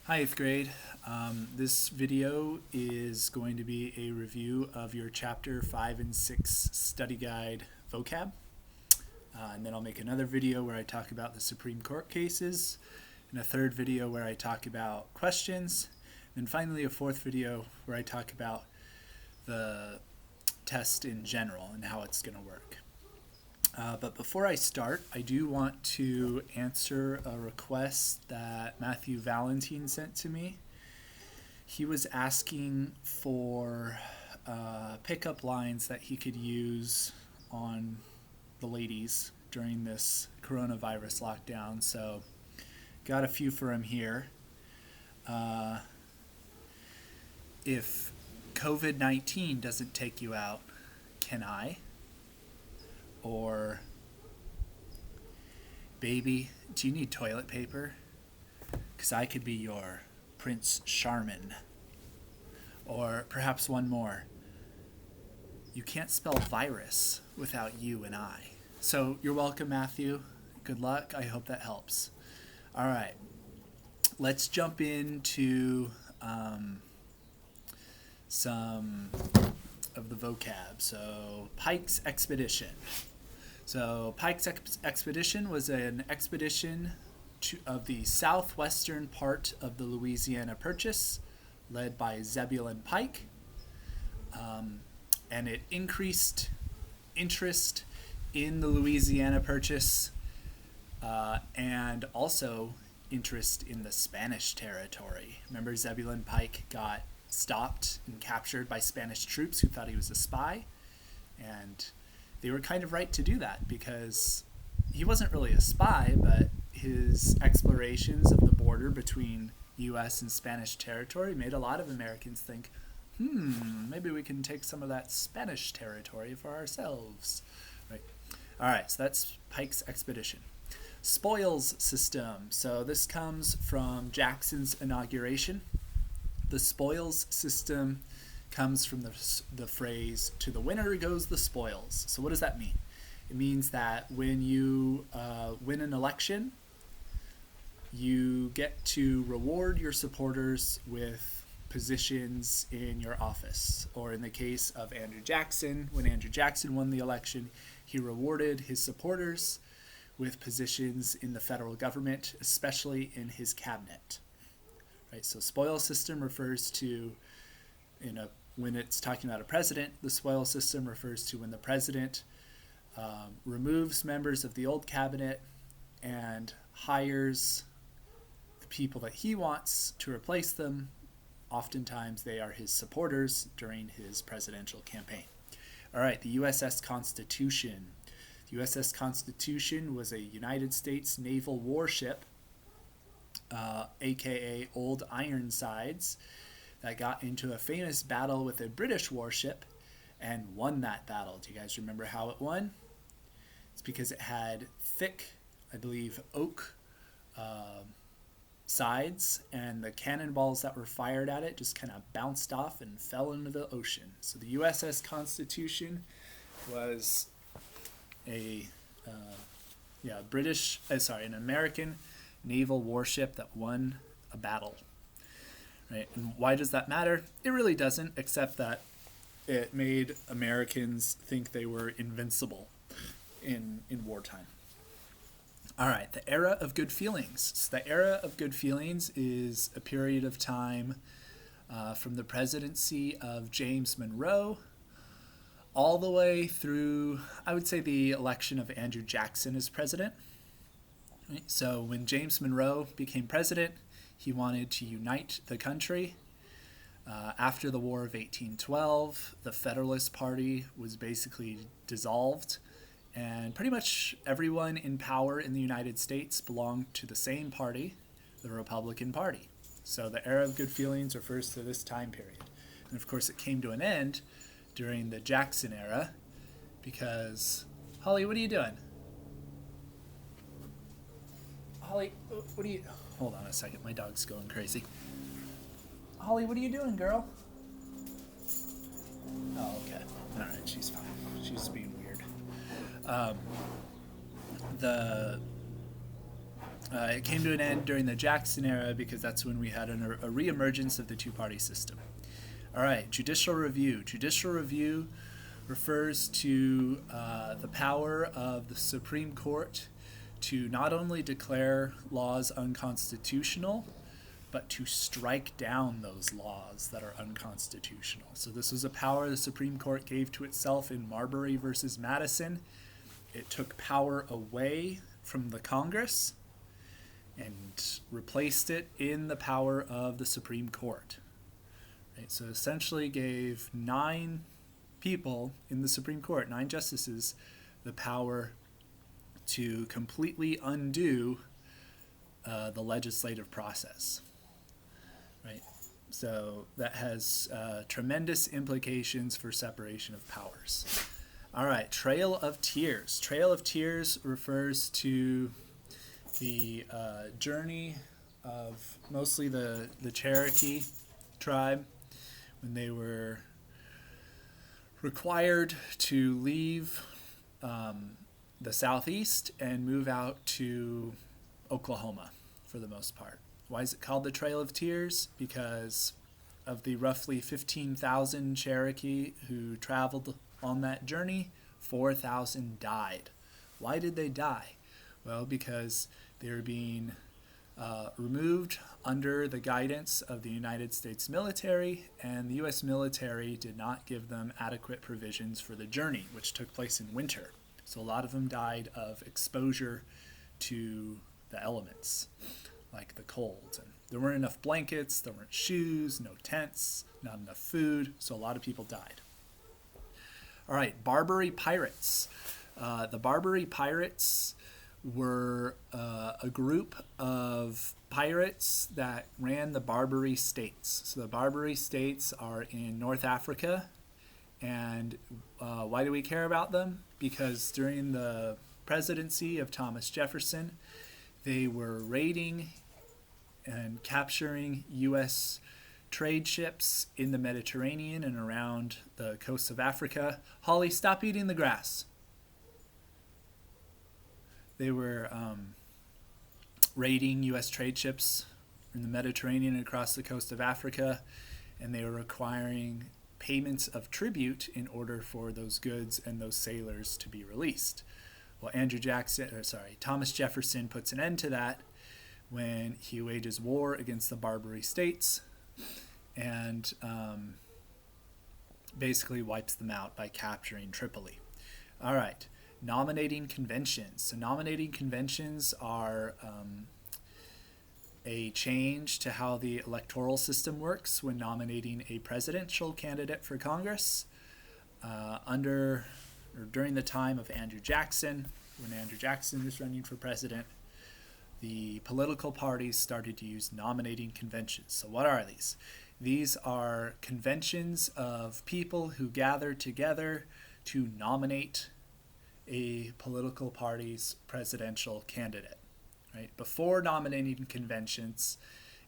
Hi, 8th grade. This video is going to be a review of your Chapter 5 and 6 study guide vocab. And then I'll make another video where I talk about the Supreme Court cases, and a third video where I talk about questions, and finally a fourth video where I talk about the test in general and how it's going to work. But before I start, I do want to answer a request that Matthew Valentine sent to me. He was asking for pickup lines that he could use on the ladies during this coronavirus lockdown, so got a few for him here. If COVID-19 doesn't take you out, can I? Or, baby, do you need toilet paper? 'Cause I could be your Prince Charmin. Or perhaps one more. You can't spell virus without you and I. So you're welcome, Matthew. Good luck. I hope that helps. All right. Let's jump into some of the vocab. So, Pikes Expedition. So, Pikes Expedition was an expedition of the southwestern part of the Louisiana Purchase, led by Zebulon Pike, and it increased interest in the Louisiana Purchase and also interest in the Spanish territory. Remember, Zebulon Pike got stopped and captured by Spanish troops who thought he was a spy, and they were kind of right to do that because he wasn't really a spy, but his explorations of the border between U.S. and Spanish territory made a lot of Americans think, maybe we can take some of that Spanish territory for ourselves. Right. All right, so that's Pikes Expedition. Spoils system. So this comes from Jackson's inauguration. The spoils system comes from the phrase, to the winner goes the spoils. So what does that mean? It means that when you win an election, you get to reward your supporters with positions in your office. Or in the case of Andrew Jackson, when Andrew Jackson won the election, he rewarded his supporters with positions in the federal government, especially in his cabinet. Right, so spoil system refers to, when it's talking about a president, the spoil system refers to when the president removes members of the old cabinet and hires the people that he wants to replace them. Oftentimes they are his supporters during his presidential campaign. All right, the USS Constitution. The USS Constitution was a United States naval warship, aka Old Ironsides, that got into a famous battle with a British warship and won that battle. Do you guys remember how it won? It's because it had thick, I believe, oak sides, and the cannonballs that were fired at it just kind of bounced off and fell into the ocean. So the USS Constitution was an American naval warship that won a battle. Right? And why does that matter? It really doesn't, except that it made Americans think they were invincible in wartime. All right, the era of good feelings. So the era of good feelings is a period of time from the presidency of James Monroe all the way through, I would say, the election of Andrew Jackson as president. Right? So when James Monroe became president, he wanted to unite the country. After the War of 1812, the Federalist Party was basically dissolved, and pretty much everyone in power in the United States belonged to the same party, the Republican Party. So the era of good feelings refers to this time period. And of course it came to an end during the Jackson era because, Holly, what are you doing? Holly, what are you... Hold on a second, my dog's going crazy. Holly, what are you doing, girl? Oh, okay. All right, she's fine. She's being weird. It came to an end during the Jackson era because that's when we had a reemergence of the two-party system. All right, judicial review. Judicial review refers to the power of the Supreme Court to not only declare laws unconstitutional, but to strike down those laws that are unconstitutional. So this was a power the Supreme Court gave to itself in Marbury versus Madison. It took power away from the Congress and replaced it in the power of the Supreme Court. Right? So essentially gave 9 people in the Supreme Court, 9 justices, the power to completely undo the legislative process. Right? So that has tremendous implications for separation of powers. All right, Trail of Tears. Trail of Tears refers to the journey of mostly the Cherokee tribe when they were required to leave the southeast and move out to Oklahoma for the most part. Why is it called the Trail of Tears? Because of the roughly 15,000 Cherokee who traveled on that journey, 4,000 died. Why did they die? Well, because they were being removed under the guidance of the United States military, and the U.S. military did not give them adequate provisions for the journey, which took place in winter. So a lot of them died of exposure to the elements, like the cold. And there weren't enough blankets, there weren't shoes, no tents, not enough food, so a lot of people died. All right, Barbary Pirates. The Barbary Pirates were a group of pirates that ran the Barbary States. So the Barbary States are in North Africa, and why do we care about them? Because during the presidency of Thomas Jefferson, they were raiding and capturing U.S. trade ships in the Mediterranean and around the coasts of Africa. Holly, stop eating the grass. They were raiding U.S. trade ships in the Mediterranean and across the coast of Africa, and they were requiring payments of tribute in order for those goods and those sailors to be released. Well, Thomas Jefferson puts an end to that when he wages war against the Barbary States and basically wipes them out by capturing Tripoli. All right. Nominating conventions. So nominating conventions are a change to how the electoral system works when nominating a presidential candidate for Congress. During the time of Andrew Jackson, when Andrew Jackson was running for president, the political parties started to use nominating conventions. So what are these? These are conventions of people who gather together to nominate a political party's presidential candidate. Right? Before nominating conventions,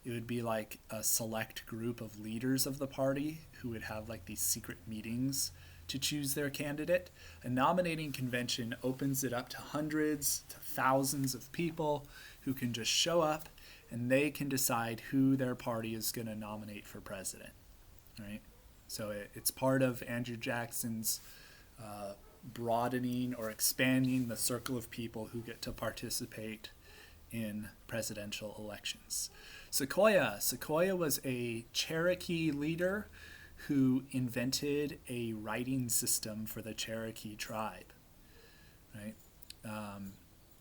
it would be like a select group of leaders of the party who would have like these secret meetings to choose their candidate. A nominating convention opens it up to hundreds to thousands of people who can just show up and they can decide who their party is going to nominate for president. Right? So it's part of Andrew Jackson's broadening or expanding the circle of people who get to participate in presidential elections. Sequoia was a Cherokee leader who invented a writing system for the Cherokee tribe. Right?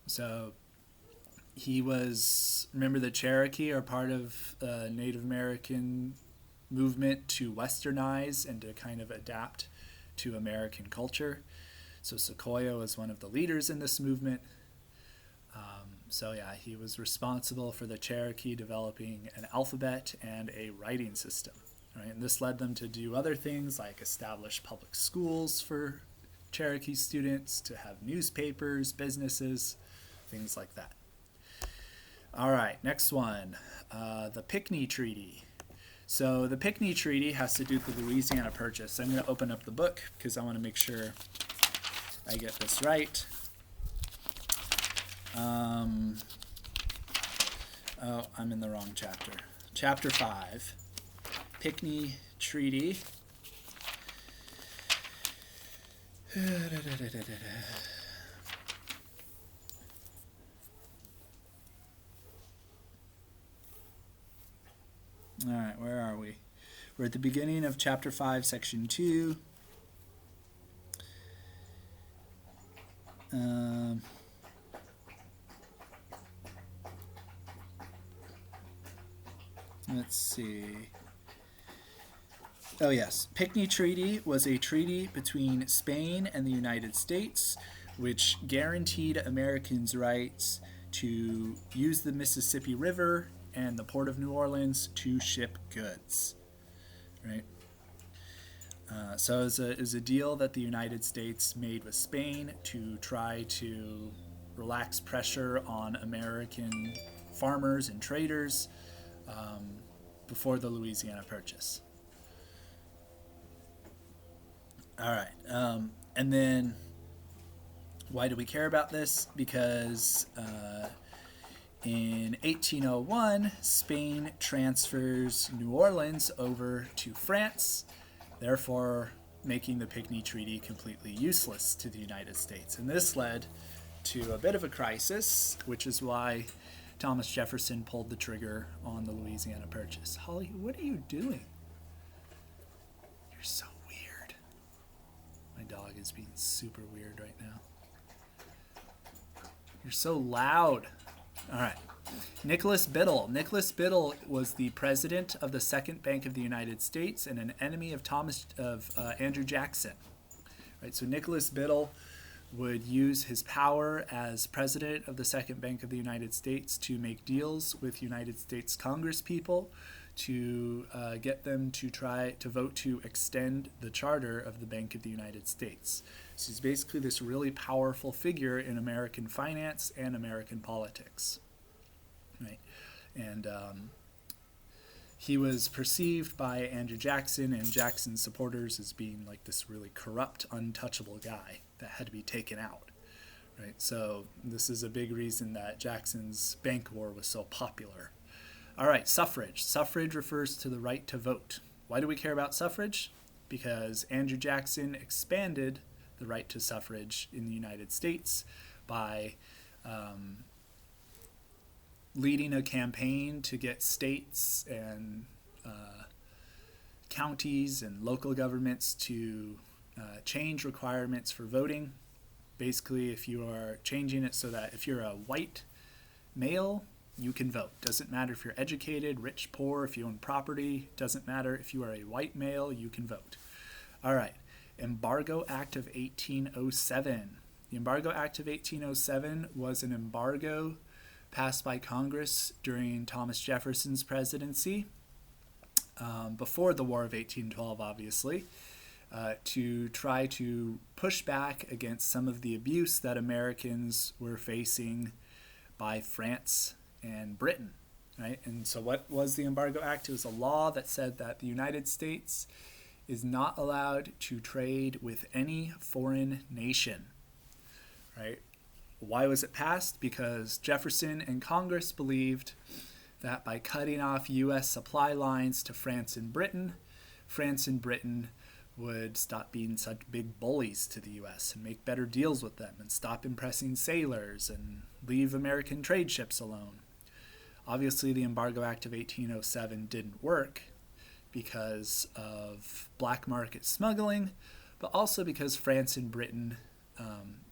So he was, remember the Cherokee are part of the Native American movement to westernize and to kind of adapt to American culture. So Sequoia was one of the leaders in this movement. He was responsible for the Cherokee developing an alphabet and a writing system. Right? And this led them to do other things like establish public schools for Cherokee students, to have newspapers, businesses, things like that. All right, next one, the Pygmy Treaty. So the Pygmy Treaty has to do with the Louisiana Purchase. I'm going to open up the book because I want to make sure I get this right. Oh, I'm in the wrong chapter. Chapter 5. Pygmy Treaty. All right, where are we? We're at the beginning of Chapter 5, Section 2. Let's see. Oh, yes. Pygmy Treaty was a treaty between Spain and the United States, which guaranteed Americans' rights to use the Mississippi River and the Port of New Orleans to ship goods. Right? So it was a deal that the United States made with Spain to try to relax pressure on American farmers and traders before the Louisiana Purchase. All right. And then why do we care about this? Because in 1801, Spain transfers New Orleans over to France, therefore making the Pygmy Treaty completely useless to the United States. And this led to a bit of a crisis, which is why Thomas Jefferson pulled the trigger on the Louisiana Purchase. Holly, what are you doing? You're so weird. My dog is being super weird right now. You're so loud. All right. Nicholas Biddle. Nicholas Biddle was the president of the Second Bank of the United States and an enemy of Andrew Jackson. Right. So Nicholas Biddle would use his power as president of the Second Bank of the United States to make deals with United States Congresspeople to get them to try to vote to extend the charter of the Bank of the United States. So he's basically this really powerful figure in American finance and American politics. Right? And he was perceived by Andrew Jackson and Jackson's supporters as being like this really corrupt, untouchable guy that had to be taken out. Right? So this is a big reason that Jackson's bank war was so popular. All right, suffrage. Suffrage refers to the right to vote. Why do we care about suffrage? Because Andrew Jackson expanded the right to suffrage in the United States by leading a campaign to get states and counties and local governments to change requirements for voting. Basically, if you are changing it so that if you're a white male, you can vote. Doesn't matter if you're educated, rich, poor, if you own property. Doesn't matter if you are a white male, you can vote. All right. Embargo Act of 1807. The Embargo Act of 1807 was an embargo passed by Congress during Thomas Jefferson's presidency, before the War of 1812, obviously, to try to push back against some of the abuse that Americans were facing by France and Britain, right? And so what was the Embargo Act? It was a law that said that the United States is not allowed to trade with any foreign nation, right? Why was it passed? Because Jefferson and Congress believed that by cutting off U.S. supply lines to France and Britain would stop being such big bullies to the U.S. and make better deals with them and stop impressing sailors and leave American trade ships alone. Obviously, the Embargo Act of 1807 didn't work because of black market smuggling, but also because France and Britain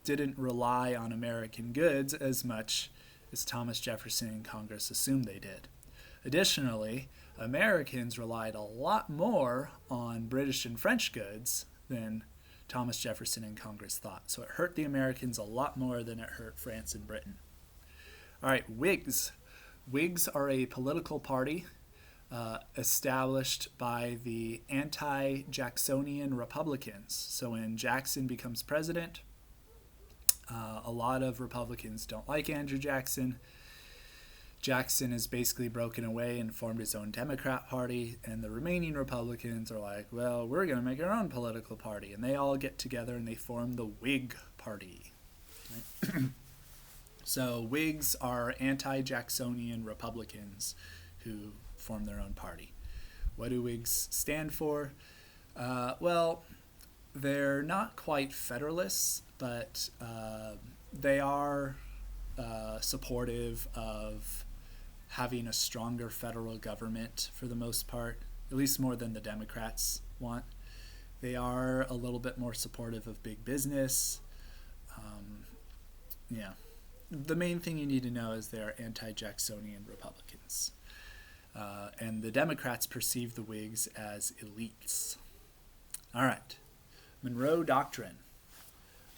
didn't rely on American goods as much as Thomas Jefferson and Congress assumed they did. Additionally, Americans relied a lot more on British and French goods than Thomas Jefferson and Congress thought. So it hurt the Americans a lot more than it hurt France and Britain. All right, Whigs. Whigs are a political party established by the anti-Jacksonian Republicans. So when Jackson becomes president, a lot of Republicans don't like Andrew Jackson. Jackson is basically broken away and formed his own Democrat Party, and the remaining Republicans are like, well, we're going to make our own political party. And they all get together and they form the Whig Party. Right? So Whigs are anti-Jacksonian Republicans who form their own party. What do Whigs stand for? Well, they're not quite Federalists, but they are supportive of having a stronger federal government for the most part, at least more than the Democrats want. They are a little bit more supportive of big business. Yeah. The main thing you need to know is they are anti-Jacksonian Republicans. And the Democrats perceive the Whigs as elites. All right. Monroe Doctrine.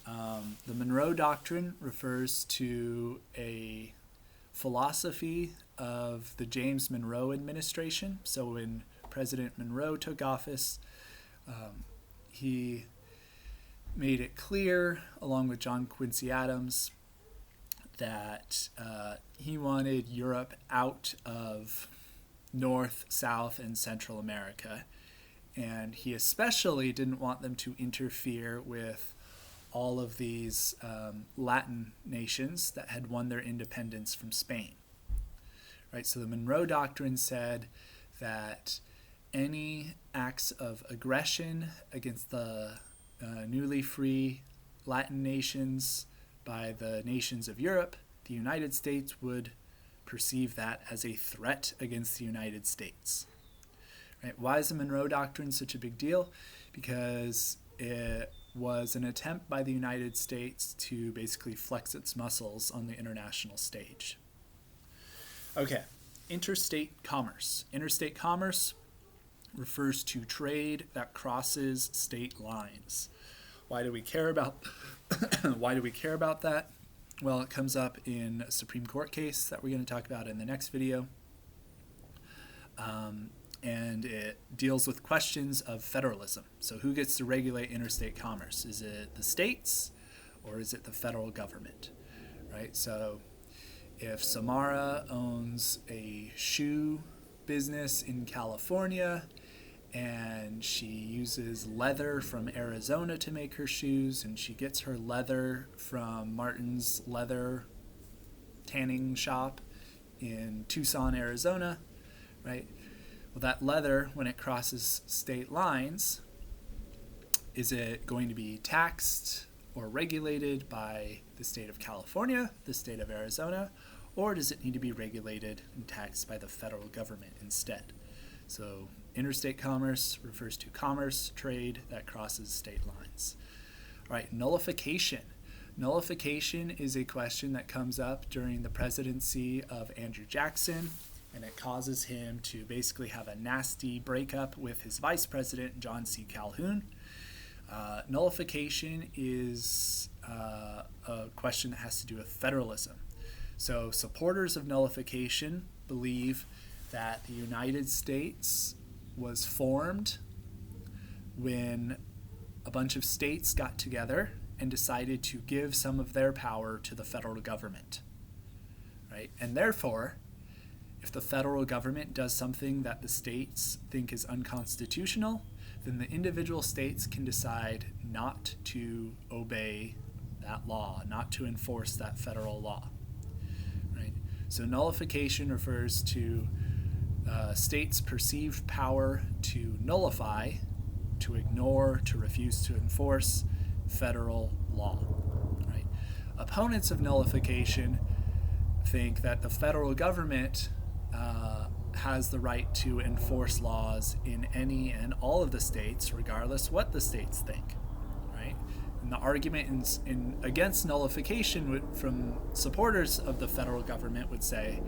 The Monroe Doctrine refers to a philosophy of the James Monroe administration. So when President Monroe took office, he made it clear, along with John Quincy Adams, that he wanted Europe out of North, South, and Central America. And he especially didn't want them to interfere with all of these Latin nations that had won their independence from Spain. Right? So the Monroe Doctrine said that any acts of aggression against the newly free Latin nations by the nations of Europe, the United States would perceive that as a threat against the United States. Right? Why is the Monroe Doctrine such a big deal? Because it was an attempt by the United States to basically flex its muscles on the international stage. Okay, interstate commerce. Interstate commerce refers to trade that crosses state lines. Why do we care about that? Well, it comes up in a Supreme Court case that we're going to talk about in the next video. And it deals with questions of federalism. So who gets to regulate interstate commerce? Is it the states or is it the federal government? Right? So if Samara owns a shoe business in California and she uses leather from Arizona to make her shoes, and she gets her leather from Martin's leather tanning shop in Tucson, Arizona, right? Well, that leather, when it crosses state lines, is it going to be taxed or regulated by the state of California, the state of Arizona, or does it need to be regulated and taxed by the federal government instead? So interstate commerce refers to commerce, trade that crosses state lines. All right, nullification. Nullification is a question that comes up during the presidency of Andrew Jackson, and it causes him to basically have a nasty breakup with his vice president, John C. Calhoun. Nullification is a question that has to do with federalism. So supporters of nullification believe that the United States was formed when a bunch of states got together and decided to give some of their power to the federal government, right? And therefore, if the federal government does something that the states think is unconstitutional, then the individual states can decide not to obey that law, not to enforce that federal law, right? So nullification refers to states' perceived power to nullify, to ignore, to refuse to enforce federal law, right? Opponents of nullification think that the federal government has the right to enforce laws in any and all of the states, regardless what the states think, right? And the argument against nullification from supporters of the federal government would say,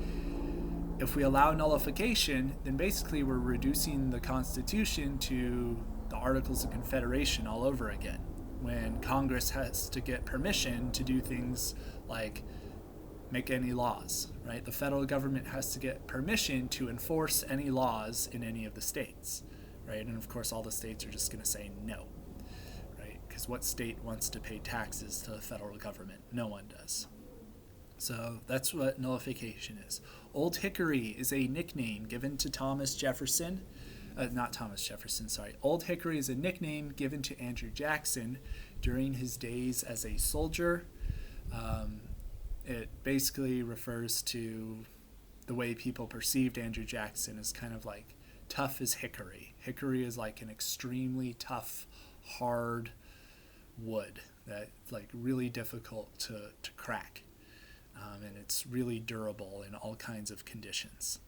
if we allow nullification, then basically we're reducing the Constitution to the Articles of Confederation all over again, when Congress has to get permission to do things like make any laws, right? The federal government has to get permission to enforce any laws in any of the states, right? And of course, all the states are just going to say no, right? Because what state wants to pay taxes to the federal government? No one does. So that's what nullification is. Old Hickory is a nickname given to Thomas Jefferson. Old Hickory is a nickname given to Andrew Jackson during his days as a soldier. It basically refers to the way people perceived Andrew Jackson as kind of like tough as hickory. Hickory is like an extremely tough, hard wood that's like really difficult to crack. And it's really durable in all kinds of conditions.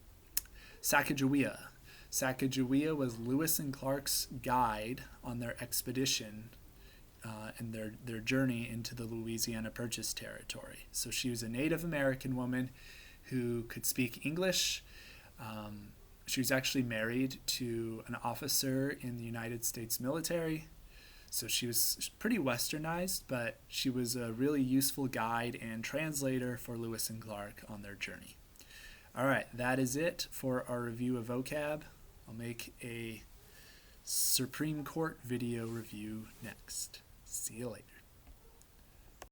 Sacagawea. Sacagawea was Lewis and Clark's guide on their expedition and their journey into the Louisiana Purchase territory. So she was a Native American woman who could speak English. She was actually married to an officer in the United States military. So she was pretty westernized, but she was a really useful guide and translator for Lewis and Clark on their journey. All right, that is it for our review of vocab. I'll make a Supreme Court video review next. See you later.